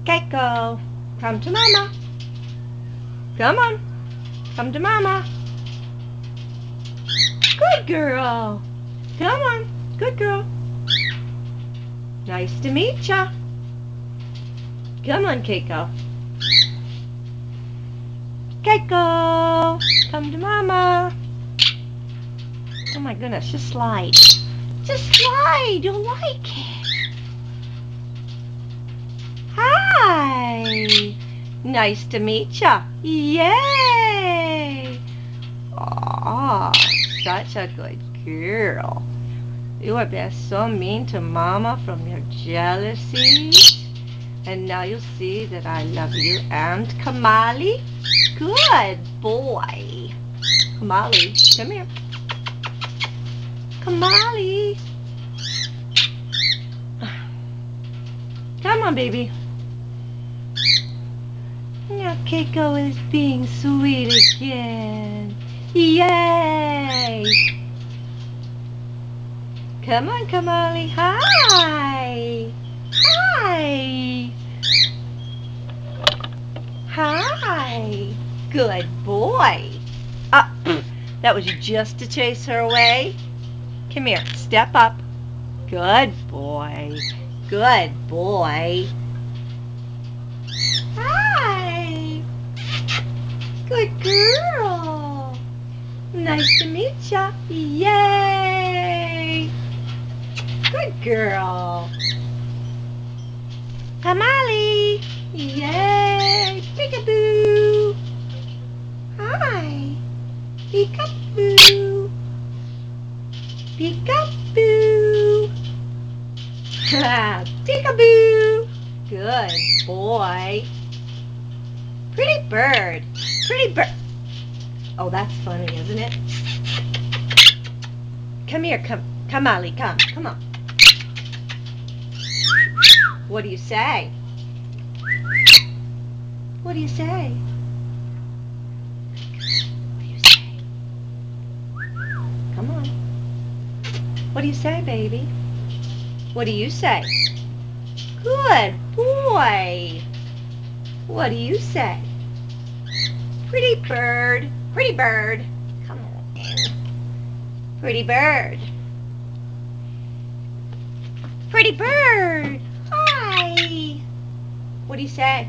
Keiko, come to Mama. Come on, come to Mama. Good girl. Come on, good girl. Nice to meet ya. Come on, Keiko. Keiko, come to Mama. Oh my goodness, just slide. Just slide, you'll like it. Hi. Nice to meet ya. Yay. Aw, such a good girl. You have been so mean to Mama from your jealousy. And now you'll see that I love you and Kamali. Good boy. Kamali, come here. Kamali. Come on, baby. Now Keiko is being sweet again. Yay! Come on, Kamali. Hi. Hi. Hi. Good boy. That was just to chase her away. Come here. Step up. Good boy. Good boy. Hi. Good girl. Nice to meet ya. Yay. Good girl. Kamali. Yay. Peekaboo. Hi. Peekaboo. Peekaboo. Peekaboo. Good boy. Pretty bird. Pretty bird. Oh, that's funny, isn't it? Come here, Kamali, come. Come on. What do you say? What do you say? What do you say? Come on. What do you say, baby? What do you say? Good boy. What do you say? Pretty bird. Pretty bird. Come on in. Pretty bird. Pretty bird. Hi. What do you say?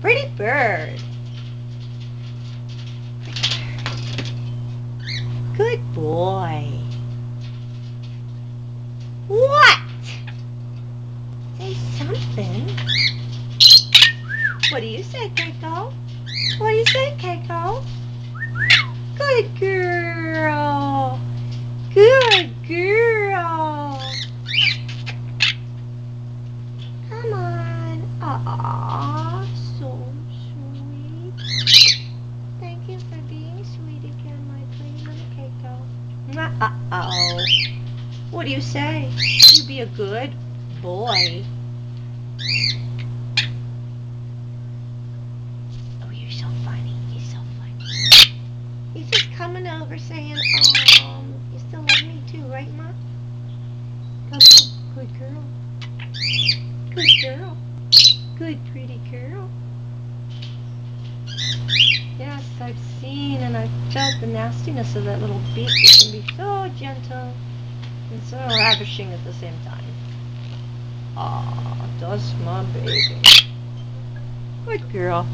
Pretty bird. Good boy. What? Say something. What do you say, Keiko? What do you say, Keiko? Good girl. Good girl. Come on. Aww, so sweet. Thank you for being sweet again, my pretty little Keiko. Uh-oh. What do you say? You be a good boy. Oh, you're so funny. You're so funny. He's just coming over saying, you still love me too, right, Ma? Come on. Good girl. Good girl. Good, pretty girl. Yes, I've seen and I've felt the nastiness of that little beak. It can be so gentle and so ravishing at the same time. Aw, that's my baby. Good girl.